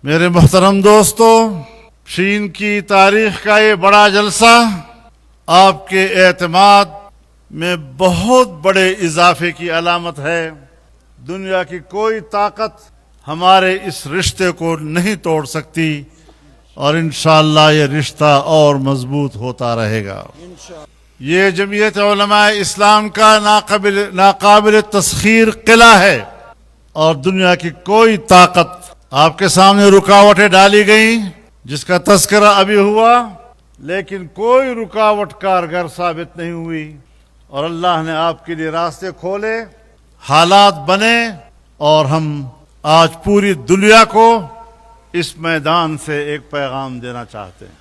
میرے محترم دوستو، چین کی تاریخ کا یہ بڑا جلسہ آپ کے اعتماد میں بہت بڑے اضافے کی علامت ہے۔ دنیا کی کوئی طاقت ہمارے اس رشتے کو نہیں توڑ سکتی اور انشاءاللہ یہ رشتہ اور مضبوط ہوتا رہے گا۔ یہ جمعیت علماء اسلام کا ناقابل تسخیر قلعہ ہے اور دنیا کی کوئی طاقت آپ کے سامنے رکاوٹیں ڈالی گئیں جس کا تذکرہ ابھی ہوا، لیکن کوئی رکاوٹ کارگر ثابت نہیں ہوئی اور اللہ نے آپ کے لیے راستے کھولے، حالات بنے اور ہم آج پوری دنیا کو اس میدان سے ایک پیغام دینا چاہتے ہیں۔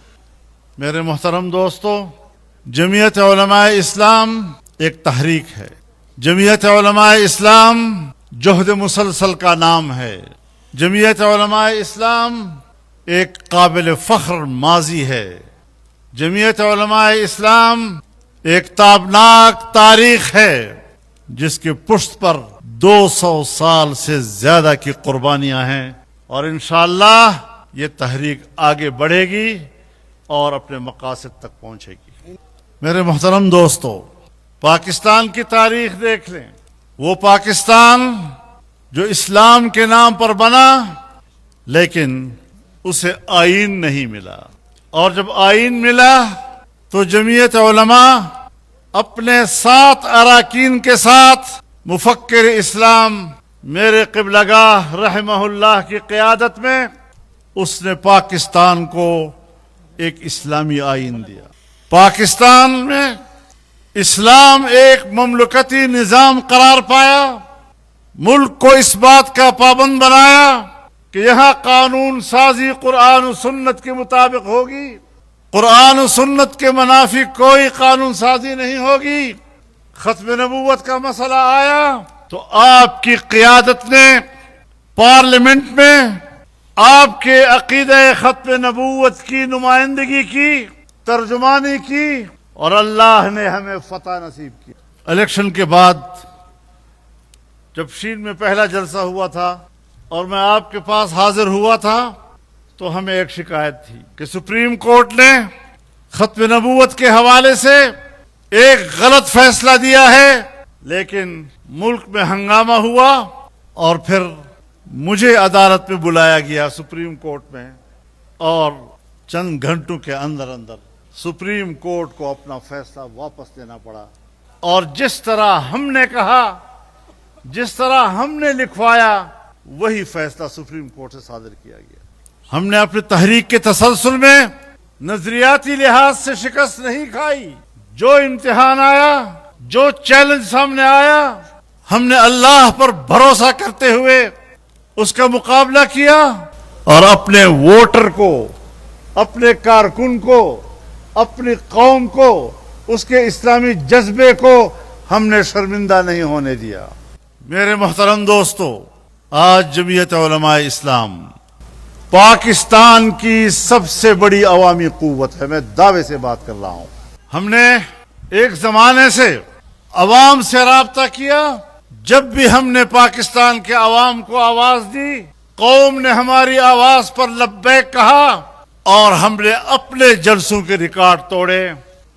میرے محترم دوستو، جمعیت علماء اسلام ایک تحریک ہے۔ جمعیت علماء اسلام جہد مسلسل کا نام ہے۔ جمعیت علماء اسلام ایک قابل فخر ماضی ہے۔ جمعیت علماء اسلام ایک تابناک تاریخ ہے جس کے پشت پر 200 سال سے زیادہ کی قربانیاں ہیں اور انشاءاللہ یہ تحریک آگے بڑھے گی اور اپنے مقاصد تک پہنچے گی۔ میرے محترم دوستو، پاکستان کی تاریخ دیکھ لیں۔ وہ پاکستان جو اسلام کے نام پر بنا لیکن اسے آئین نہیں ملا، اور جب آئین ملا تو جمعیت علماء اپنے 7 اراکین کے ساتھ مفکر اسلام میرے قبلہ گاہ رحمہ اللہ کی قیادت میں اس نے پاکستان کو ایک اسلامی آئین دیا۔ پاکستان میں اسلام ایک مملکتی نظام قرار پایا، ملک کو اس بات کا پابند بنایا کہ یہاں قانون سازی قرآن و سنت کے مطابق ہوگی، قرآن و سنت کے منافی کوئی قانون سازی نہیں ہوگی۔ ختم نبوت کا مسئلہ آیا تو آپ کی قیادت نے پارلیمنٹ میں آپ کے عقیدہ ختم نبوت کی نمائندگی کی، ترجمانی کی اور اللہ نے ہمیں فتح نصیب کی۔ الیکشن کے بعد جب چین میں پہلا جلسہ ہوا تھا اور میں آپ کے پاس حاضر ہوا تھا تو ہمیں ایک شکایت تھی کہ سپریم کورٹ نے ختم نبوت کے حوالے سے ایک غلط فیصلہ دیا ہے، لیکن ملک میں ہنگامہ ہوا اور پھر مجھے عدالت میں بلایا گیا سپریم کورٹ میں، اور چند گھنٹوں کے اندر سپریم کورٹ کو اپنا فیصلہ واپس لینا پڑا، اور جس طرح ہم نے کہا، جس طرح ہم نے لکھوایا، وہی فیصلہ سپریم کورٹ سے صادر کیا گیا۔ ہم نے اپنی تحریک کے تسلسل میں نظریاتی لحاظ سے شکست نہیں کھائی۔ جو امتحان آیا، جو چیلنج سامنے آیا، ہم نے اللہ پر بھروسہ کرتے ہوئے اس کا مقابلہ کیا اور اپنے ووٹر کو، اپنے کارکن کو، اپنی قوم کو، اس کے اسلامی جذبے کو ہم نے شرمندہ نہیں ہونے دیا۔ میرے محترم دوستو، آج جمعیت علماء اسلام پاکستان کی سب سے بڑی عوامی قوت ہے۔ میں دعوے سے بات کر رہا ہوں۔ ہم نے ایک زمانے سے عوام سے رابطہ کیا۔ جب بھی ہم نے پاکستان کے عوام کو آواز دی، قوم نے ہماری آواز پر لبیک کہا اور ہم نے اپنے جلسوں کے ریکارڈ توڑے۔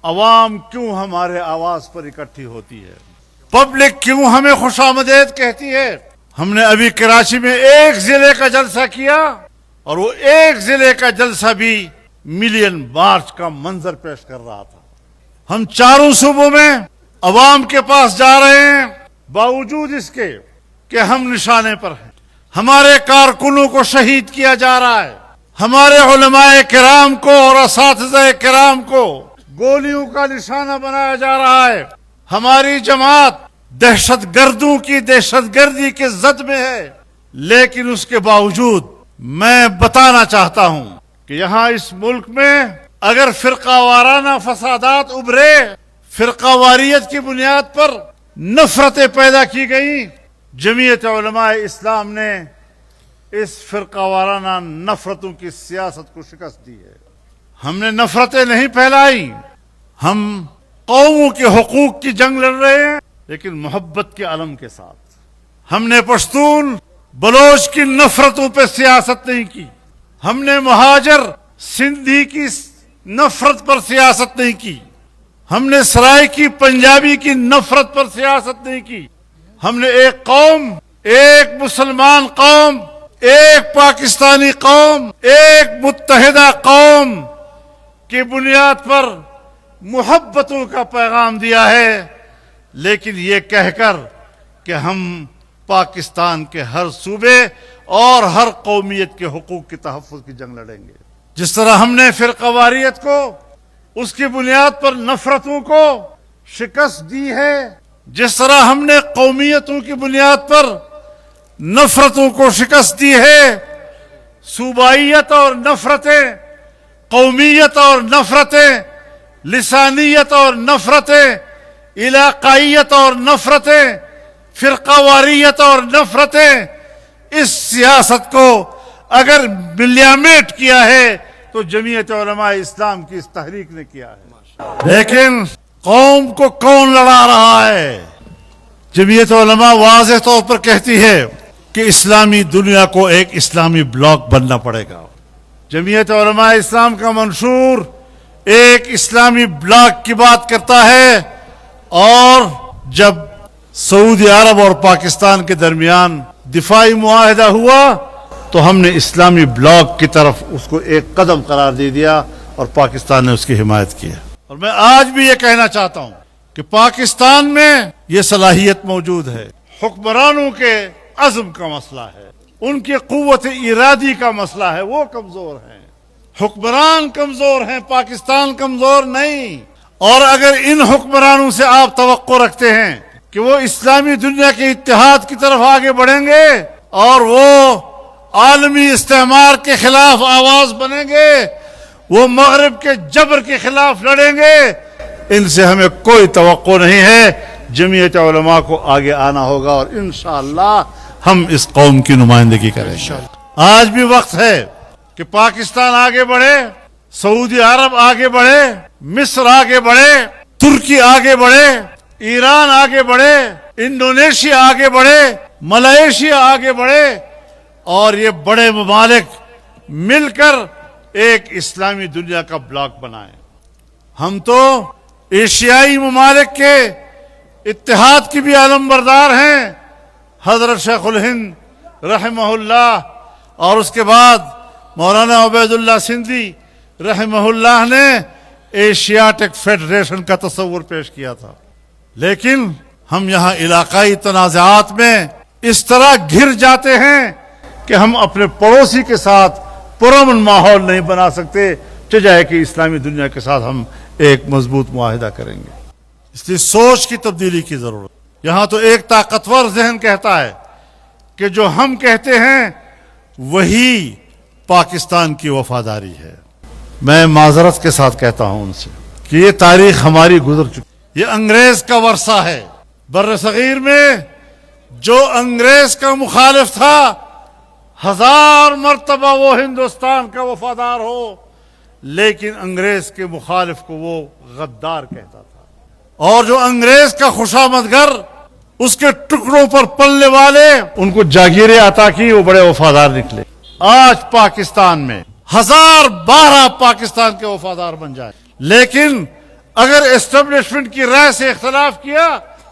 عوام کیوں ہمارے آواز پر اکٹھی ہوتی ہے؟ پبلک کیوں ہمیں خوش آمدید کہتی ہے؟ ہم نے ابھی کراچی میں ایک ضلع کا جلسہ کیا اور وہ ایک ضلع کا جلسہ بھی ملین مارچ کا منظر پیش کر رہا تھا۔ ہم 4 صوبوں میں عوام کے پاس جا رہے ہیں، باوجود اس کے کہ ہم نشانے پر ہیں۔ ہمارے کارکنوں کو شہید کیا جا رہا ہے، ہمارے علماء کرام کو اور اساتذہ کرام کو گولیوں کا نشانہ بنایا جا رہا ہے۔ ہماری جماعت دہشت گردوں کی دہشت گردی کے زد میں ہے، لیکن اس کے باوجود میں بتانا چاہتا ہوں کہ یہاں اس ملک میں اگر فرقہ وارانہ فسادات ابھرے، فرقہ واریت کی بنیاد پر نفرتیں پیدا کی گئیں، جمعیت علماء اسلام نے اس فرقہ وارانہ نفرتوں کی سیاست کو شکست دی ہے۔ ہم نے نفرتیں نہیں پھیلائی، ہم قوموں کے حقوق کی جنگ لڑ رہے ہیں، لیکن محبت کے علم کے ساتھ۔ ہم نے پشتون بلوچ کی نفرتوں پہ سیاست نہیں کی، ہم نے مہاجر سندھی کی نفرت پر سیاست نہیں کی، ہم نے سرائکی پنجابی کی نفرت پر سیاست نہیں کی، ہم نے ایک قوم، ایک مسلمان قوم، ایک پاکستانی قوم، ایک متحدہ قوم کی بنیاد پر محبتوں کا پیغام دیا ہے، لیکن یہ کہہ کر کہ ہم پاکستان کے ہر صوبے اور ہر قومیت کے حقوق کے تحفظ کی جنگ لڑیں گے۔ جس طرح ہم نے فرقہ واریت کو، اس کی بنیاد پر نفرتوں کو شکست دی ہے، جس طرح ہم نے قومیتوں کی بنیاد پر نفرتوں کو شکست دی ہے، صوبائیت اور نفرتیں، قومیت اور نفرتیں، لسانیت اور نفرتیں، علاقائیت اور نفرتیں، فرقہ واریت اور نفرتیں، اس سیاست کو اگر ملیامیٹ کیا ہے تو جمعیت علماء اسلام کی اس تحریک نے کیا ہے۔ لیکن قوم کو کون لڑا رہا ہے؟ جمعیت علماء واضح طور پر کہتی ہے کہ اسلامی دنیا کو ایک اسلامی بلاک بننا پڑے گا۔ جمعیت علماء اسلام کا منشور ایک اسلامی بلاک کی بات کرتا ہے، اور جب سعودی عرب اور پاکستان کے درمیان دفاعی معاہدہ ہوا تو ہم نے اسلامی بلاک کی طرف اس کو ایک قدم قرار دے دیا اور پاکستان نے اس کی حمایت کی۔ اور میں آج بھی یہ کہنا چاہتا ہوں کہ پاکستان میں یہ صلاحیت موجود ہے، حکمرانوں کے عزم کا مسئلہ ہے، ان کی قوت ارادی کا مسئلہ ہے، وہ کمزور ہیں، حکمران کمزور ہیں، پاکستان کمزور نہیں۔ اور اگر ان حکمرانوں سے آپ توقع رکھتے ہیں کہ وہ اسلامی دنیا کے اتحاد کی طرف آگے بڑھیں گے اور وہ عالمی استعمار کے خلاف آواز بنیں گے، وہ مغرب کے جبر کے خلاف لڑیں گے، ان سے ہمیں کوئی توقع نہیں ہے۔ جمعیت علماء کو آگے آنا ہوگا اور انشاءاللہ ہم اس قوم کی نمائندگی کریں گے۔ آج بھی وقت ہے کہ پاکستان آگے بڑھے، سعودی عرب آگے بڑھے، مصر آگے بڑھے، ترکی آگے بڑھے، ایران آگے بڑھے، انڈونیشیا آگے بڑھے، ملائیشیا آگے بڑھے، اور یہ بڑے ممالک مل کر ایک اسلامی دنیا کا بلاک بنائیں۔ ہم تو ایشیائی ممالک کے اتحاد کی بھی علم بردار ہیں۔ حضرت شیخ الہند رحمہ اللہ اور اس کے بعد مولانا عبید اللہ سندھی رحمہ اللہ نے ایشیاٹک فیڈریشن کا تصور پیش کیا تھا، لیکن ہم یہاں علاقائی تنازعات میں اس طرح گھر جاتے ہیں کہ ہم اپنے پڑوسی کے ساتھ پرامن ماحول نہیں بنا سکتے، چاہے کہ اسلامی دنیا کے ساتھ ہم ایک مضبوط معاہدہ کریں گے۔ اس لیے سوچ کی تبدیلی کی ضرورت۔ یہاں تو ایک طاقتور ذہن کہتا ہے کہ جو ہم کہتے ہیں وہی پاکستان کی وفاداری ہے۔ میں معذرت کے ساتھ کہتا ہوں ان سے کہ یہ تاریخ ہماری گزر چکی، یہ انگریز کا ورثہ ہے۔ بر صغیر میں جو انگریز کا مخالف تھا، 1000 مرتبہ وہ ہندوستان کا وفادار ہو، لیکن انگریز کے مخالف کو وہ غدار کہتا تھا، اور جو انگریز کا خوشامدگر، اس کے ٹکڑوں پر پلنے والے، ان کو جاگیریں عطا کی، وہ بڑے وفادار نکلے۔ آج پاکستان میں 1012 پاکستان کے وفادار بن جائیں، لیکن اگر اسٹیبلشمنٹ کی رائے سے اختلاف کیا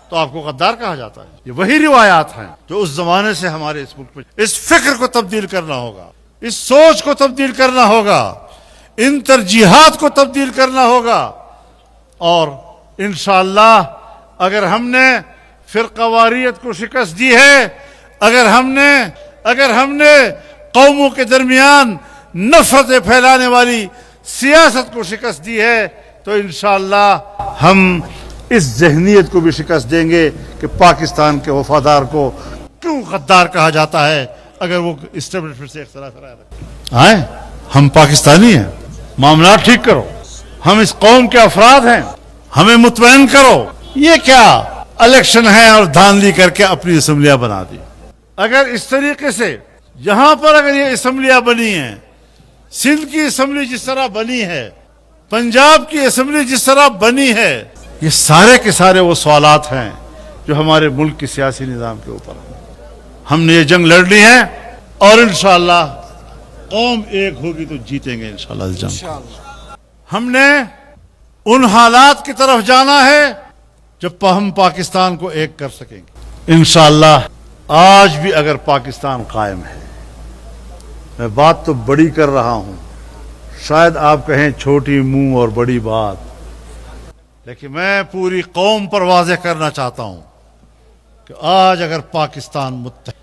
تو آپ کو غدار کہا جاتا ہے۔ یہ وہی روایات ہیں جو اس زمانے سے ہمارے اس ملک میں۔ اس فکر کو تبدیل کرنا ہوگا، اس سوچ کو تبدیل کرنا ہوگا، ان ترجیحات کو تبدیل کرنا ہوگا، اور انشاءاللہ اگر ہم نے فرقہ واریت کو شکست دی ہے، اگر ہم نے قوموں کے درمیان نفرتیں پھیلانے والی سیاست کو شکست دی ہے، تو انشاءاللہ ہم اس ذہنیت کو بھی شکست دیں گے کہ پاکستان کے وفادار کو کیوں غدار کہا جاتا ہے اگر وہ اسٹیبلشمنٹ سے اختلاف رائے رکھتے ہیں۔ ہم پاکستانی ہیں، معاملات ٹھیک کرو، ہم اس قوم کے افراد ہیں، ہمیں مطمئن کرو۔ یہ کیا الیکشن ہے اور دھاندلی کر کے اپنی اسمبلیاں بنا دی؟ اگر اس طریقے سے یہاں پر اگر یہ اسمبلیاں بنی ہیں، سندھ کی اسمبلی جس طرح بنی ہے، پنجاب کی اسمبلی جس طرح بنی ہے، یہ سارے کے سارے وہ سوالات ہیں جو ہمارے ملک کے سیاسی نظام کے اوپر ہیں۔ ہم نے یہ جنگ لڑنی ہے، اور انشاءاللہ قوم ایک ہوگی تو جیتیں گے انشاءاللہ اس جنگ۔ ہم نے ان حالات کی طرف جانا ہے جب ہم پاکستان کو ایک کر سکیں گے انشاءاللہ۔ آج بھی اگر پاکستان قائم ہے، میں بات تو بڑی کر رہا ہوں، شاید آپ کہیں چھوٹی منہ اور بڑی بات، لیکن میں پوری قوم پر واضح کرنا چاہتا ہوں کہ آج اگر پاکستان متحد،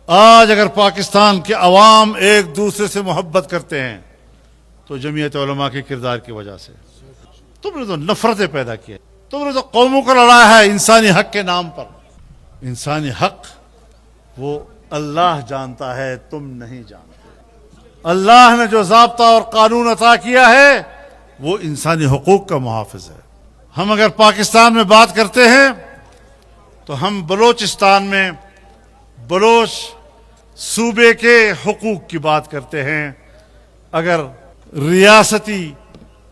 آج اگر پاکستان کے عوام ایک دوسرے سے محبت کرتے ہیں تو جمعیت علماء کے کردار کی وجہ سے۔ تم نے تو نفرتیں پیدا کی، تم نے تو قوموں کو لڑایا ہے انسانی حق کے نام پر۔ انسانی حق وہ اللہ جانتا ہے، تم نہیں جانتے۔ اللہ نے جو ضابطہ اور قانون عطا کیا ہے وہ انسانی حقوق کا محافظ ہے۔ ہم اگر پاکستان میں بات کرتے ہیں تو ہم بلوچستان میں بلوچ صوبے کے حقوق کی بات کرتے ہیں۔ اگر ریاستی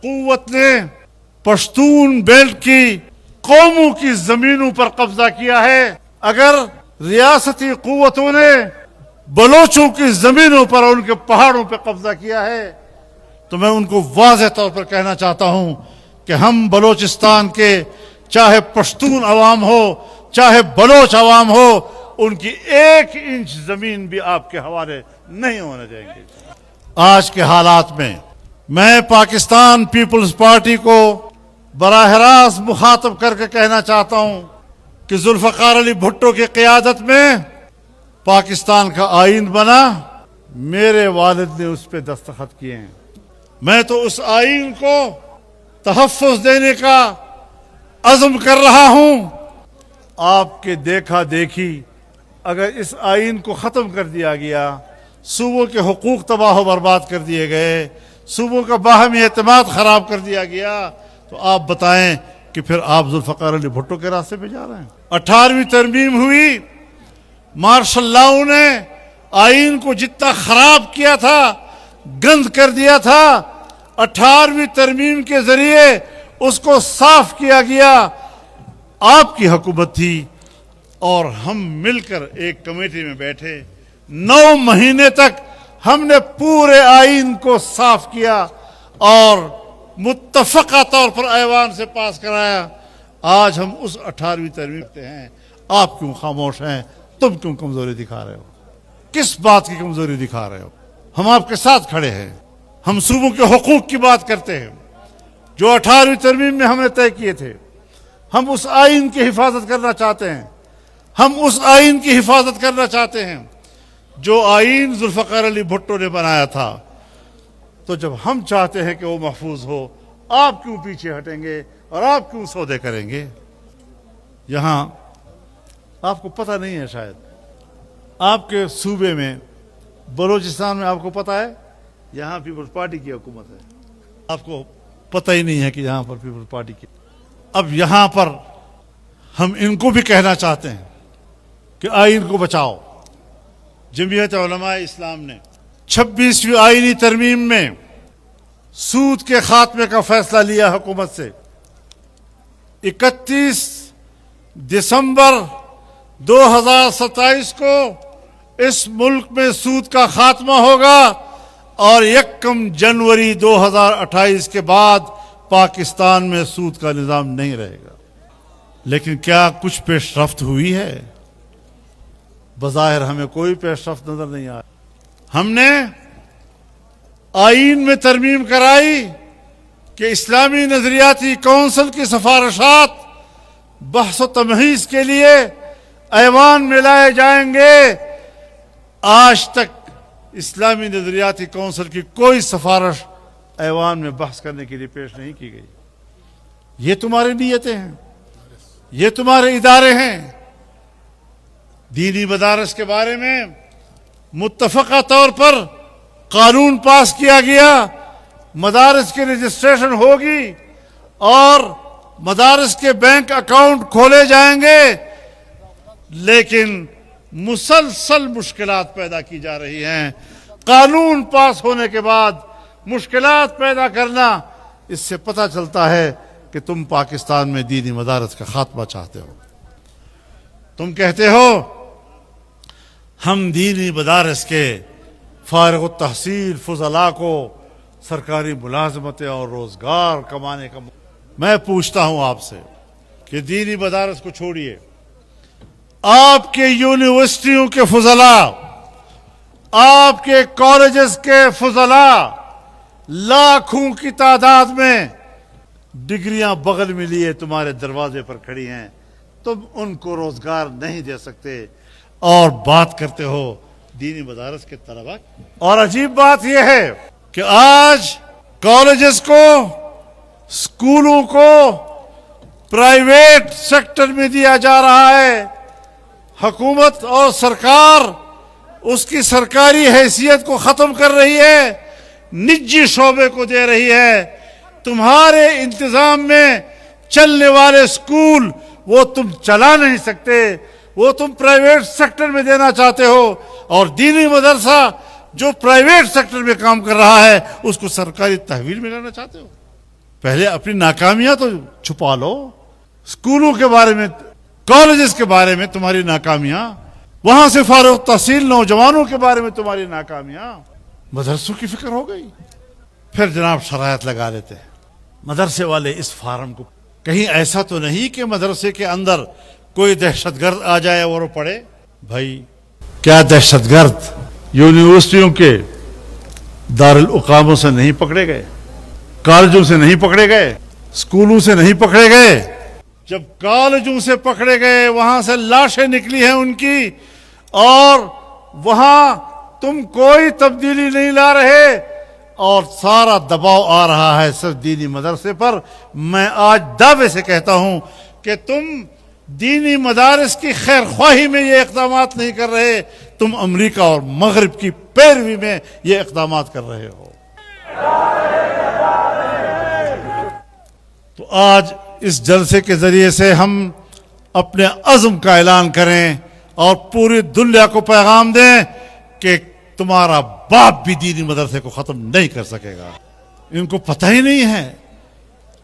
قوت نے پشتون بیلٹ کی قوموں کی زمینوں پر قبضہ کیا ہے، اگر ریاستی قوتوں نے بلوچوں کی زمینوں پر اور ان کے پہاڑوں پہ قبضہ کیا ہے، تو میں ان کو واضح طور پر کہنا چاہتا ہوں کہ ہم بلوچستان کے چاہے پشتون عوام ہو چاہے بلوچ عوام ہو، ان کی 1 انچ زمین بھی آپ کے حوالے نہیں ہونے دیں گے۔ آج کے حالات میں میں پاکستان پیپلز پارٹی کو براہ راست مخاطب کر کے کہنا چاہتا ہوں کہ ذوالفقار علی بھٹو کی قیادت میں پاکستان کا آئین بنا، میرے والد نے اس پہ دستخط کیے ہیں۔ میں تو اس آئین کو تحفظ دینے کا عزم کر رہا ہوں۔ آپ کے دیکھا دیکھی اگر اس آئین کو ختم کر دیا گیا، صوبوں کے حقوق تباہ و برباد کر دیے گئے، صوبوں کا باہمی اعتماد خراب کر دیا گیا، تو آپ بتائیں کہ پھر آپ ذوالفقار علی بھٹو کے راستے پہ جا رہے ہیں۔ 18ویں ترمیم ہوئی، مارشل لاؤ نے آئین کو جتنا خراب کیا تھا، گند کر دیا تھا، 18ویں ترمیم کے ذریعے اس کو صاف کیا گیا۔ آپ کی حکومت تھی اور ہم مل کر ایک کمیٹی میں بیٹھے، 9 مہینے تک ہم نے پورے آئین کو صاف کیا اور متفقہ طور پر ایوان سے پاس کرایا۔ آج ہم اس 18ویں ترمیم کرتے ہیں، آپ کیوں خاموش ہیں؟ تم کیوں کمزوری دکھا رہے ہو؟ کس بات کی کمزوری دکھا رہے ہو؟ ہم آپ کے ساتھ کھڑے ہیں، ہم صوبوں کے حقوق کی بات کرتے ہیں جو 18ویں ترمیم میں ہم نے طے کیے تھے۔ ہم اس آئین کی حفاظت کرنا چاہتے ہیں، ہم اس آئین کی حفاظت کرنا چاہتے ہیں جو آئین ذوالفقار علی بھٹو نے بنایا تھا۔ تو جب ہم چاہتے ہیں کہ وہ محفوظ ہو، آپ کیوں پیچھے ہٹیں گے اور آپ کیوں سودے کریں گے؟ یہاں آپ کو پتہ نہیں ہے، شاید آپ کے صوبے میں بلوچستان میں آپ کو پتہ ہے یہاں پیپلز پارٹی کی حکومت ہے، آپ کو پتہ ہی نہیں ہے کہ یہاں پر پیپلز پارٹی کی۔ اب یہاں پر ہم ان کو بھی کہنا چاہتے ہیں کہ آئین کو بچاؤ۔ جمعیت علماء اسلام نے 26ویں آئینی ترمیم میں سود کے خاتمے کا فیصلہ لیا حکومت سے۔ 31 دسمبر 2027 کو اس ملک میں سود کا خاتمہ ہوگا اور 1 جنوری 2028 کے بعد پاکستان میں سود کا نظام نہیں رہے گا۔ لیکن کیا کچھ پیش رفت ہوئی ہے؟ بظاہر ہمیں کوئی پیش رفت نظر نہیں آئی۔ ہم نے آئین میں ترمیم کرائی کہ اسلامی نظریاتی کونسل کی سفارشات بحث و تمہیز کے لیے ایوان میں لائے جائیں گے۔ آج تک اسلامی نظریاتی کونسل کی کوئی سفارش ایوان میں بحث کرنے کے لیے پیش نہیں کی گئی۔ یہ تمہاری نیتیں ہیں، یہ تمہارے ادارے ہیں۔ دینی مدارس کے بارے میں متفقہ طور پر قانون پاس کیا گیا، مدارس کی رجسٹریشن ہوگی اور مدارس کے بینک اکاؤنٹ کھولے جائیں گے، لیکن مسلسل مشکلات پیدا کی جا رہی ہیں۔ قانون پاس ہونے کے بعد مشکلات پیدا کرنا، اس سے پتہ چلتا ہے کہ تم پاکستان میں دینی مدارس کا خاتمہ چاہتے ہو۔ تم کہتے ہو ہم دینی مدارس کے فارغ التحصیل فضلاء کو سرکاری ملازمتیں اور روزگار کمانے کا میں پوچھتا ہوں آپ سے کہ دینی مدارس کو چھوڑیے، آپ کے یونیورسٹیوں کے فضلاء، آپ کے کالجز کے فضلاء لاکھوں کی تعداد میں ڈگریاں بغل میں لیے تمہارے دروازے پر کھڑی ہیں، تم ان کو روزگار نہیں دے سکتے اور بات کرتے ہو دینی مدارس کے طلباء۔ اور عجیب بات یہ ہے کہ آج کالجز کو، اسکولوں کو پرائیویٹ سیکٹر میں دیا جا رہا ہے، حکومت اور سرکار اس کی سرکاری حیثیت کو ختم کر رہی ہے، نجی شعبے کو دے رہی ہے۔ تمہارے انتظام میں چلنے والے اسکول وہ تم چلا نہیں سکتے، وہ تم پرائیویٹ سیکٹر میں دینا چاہتے ہو، اور دینی مدرسہ جو پرائیویٹ سیکٹر میں کام کر رہا ہے اس کو سرکاری تحویل میں لینا چاہتے ہو۔ پہلے اپنی ناکامیاں تو چھپا لو، اسکولوں کے بارے میں، کالجز کے بارے میں تمہاری ناکامیاں، وہاں سے فارغ التحصیل نوجوانوں کے بارے میں تمہاری ناکامیاں، مدرسوں کی فکر ہو گئی۔ پھر جناب شرائط لگا لیتے ہیں مدرسے والے اس فارم کو، کہیں ایسا تو نہیں کہ مدرسے کے اندر کوئی دہشت گرد آ جائے اور وہ پڑھے۔ بھائی کیا دہشت گرد یونیورسٹیوں کے دارالاقاموں سے نہیں پکڑے گئے، کالجوں سے نہیں پکڑے گئے، اسکولوں سے نہیں پکڑے گئے؟ جب کالجوں سے پکڑے گئے وہاں سے لاشیں نکلی ہیں ان کی، اور وہاں تم کوئی تبدیلی نہیں لا رہے اور سارا دباؤ آ رہا ہے صرف دینی مدرسے پر۔ میں آج دعوے سے کہتا ہوں کہ تم دینی مدارس کی خیر خواہی میں یہ اقدامات نہیں کر رہے، تم امریکہ اور مغرب کی پیروی میں یہ اقدامات کر رہے ہو۔ تو آج اس جلسے کے ذریعے سے ہم اپنے عزم کا اعلان کریں اور پوری دنیا کو پیغام دیں کہ تمہارا باپ بھی دینی مدرسے کو ختم نہیں کر سکے گا۔ ان کو پتہ ہی نہیں ہے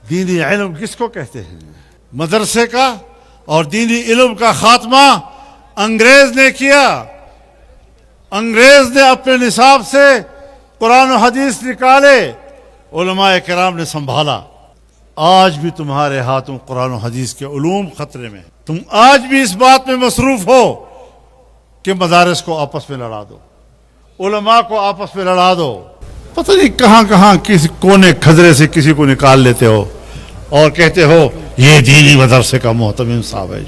دینی علم کس کو کہتے ہیں۔ مدرسے کا اور دینی علم کا خاتمہ انگریز نے کیا، انگریز نے اپنے نصاب سے قرآن و حدیث نکالے، علماء کرام نے سنبھالا۔ آج بھی تمہارے ہاتھوں قرآن و حدیث کے علوم خطرے میں، تم آج بھی اس بات میں مصروف ہو کہ مدارس کو آپس میں لڑا دو، علماء کو آپس میں لڑا دو، پتہ نہیں کہاں کہاں کسی کونے کھدرے سے کسی کو نکال لیتے ہو اور کہتے ہو یہ دینی مدرسے کا محتمم صاحب ہے۔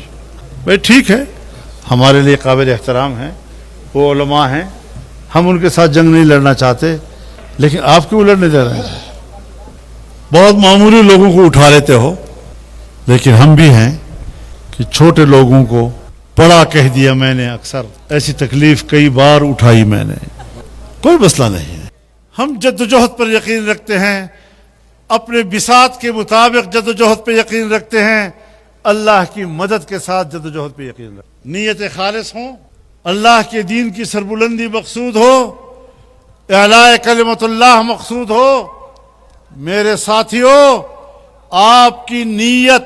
بھائی ٹھیک ہے، ہمارے لیے قابل احترام ہیں، وہ علماء ہیں، ہم ان کے ساتھ جنگ نہیں لڑنا چاہتے، لیکن آپ کیوں لڑنے دے رہے ہیں؟ بہت معمولی لوگوں کو اٹھا لیتے ہو، لیکن ہم بھی ہیں کہ چھوٹے لوگوں کو بڑا کہہ دیا میں نے، اکثر ایسی تکلیف کئی بار اٹھائی میں نے، کوئی مسئلہ نہیں ہے۔ ہم جدوجہد پر یقین رکھتے ہیں، اپنے بساط کے مطابق جدوجہد پہ یقین رکھتے ہیں، اللہ کی مدد کے ساتھ جدوجہد پہ یقین رکھتے ہیں، نیت خالص ہوں، اللہ کے دین کی سربلندی مقصود ہو، اعلاء کلمت اللہ مقصود ہو۔ میرے ساتھیوں، آپ کی نیت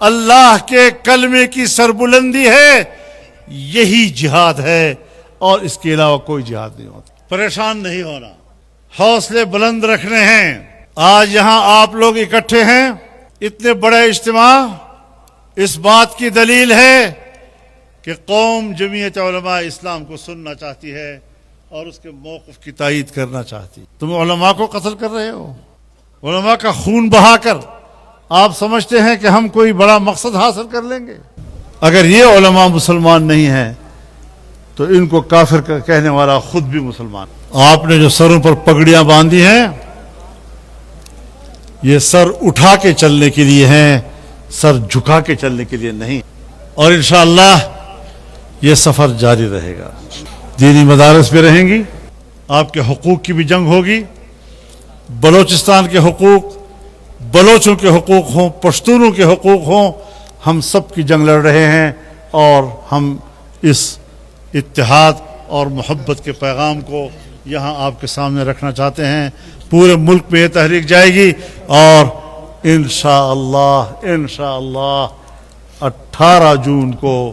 اللہ کے کلمے کی سربلندی ہے، یہی جہاد ہے، اور اس کے علاوہ کوئی جہاد نہیں ہوتا۔ پریشان نہیں ہونا، حوصلے بلند رکھنے ہیں۔ آج یہاں آپ لوگ اکٹھے ہیں، اتنے بڑے اجتماع اس بات کی دلیل ہے کہ قوم جمعیت علماء اسلام کو سننا چاہتی ہے اور اس کے موقف کی تائید کرنا چاہتی ہے۔ تم علماء کو قتل کر رہے ہو، علماء کا خون بہا کر آپ سمجھتے ہیں کہ ہم کوئی بڑا مقصد حاصل کر لیں گے؟ اگر یہ علماء مسلمان نہیں ہیں تو ان کو کافر کہنے والا خود بھی مسلمان۔ آپ نے جو سروں پر پگڑیاں باندھی ہیں، یہ سر اٹھا کے چلنے کے لیے ہیں، سر جھکا کے چلنے کے لیے نہیں، اور انشاءاللہ یہ سفر جاری رہے گا۔ دینی مدارس بھی رہیں گی، آپ کے حقوق کی بھی جنگ ہوگی، بلوچستان کے حقوق، بلوچوں کے حقوق ہوں، پشتونوں کے حقوق ہوں، ہم سب کی جنگ لڑ رہے ہیں، اور ہم اس اتحاد اور محبت کے پیغام کو یہاں آپ کے سامنے رکھنا چاہتے ہیں۔ پورے ملک میں یہ تحریک جائے گی، اور انشاءاللہ 18 جون کو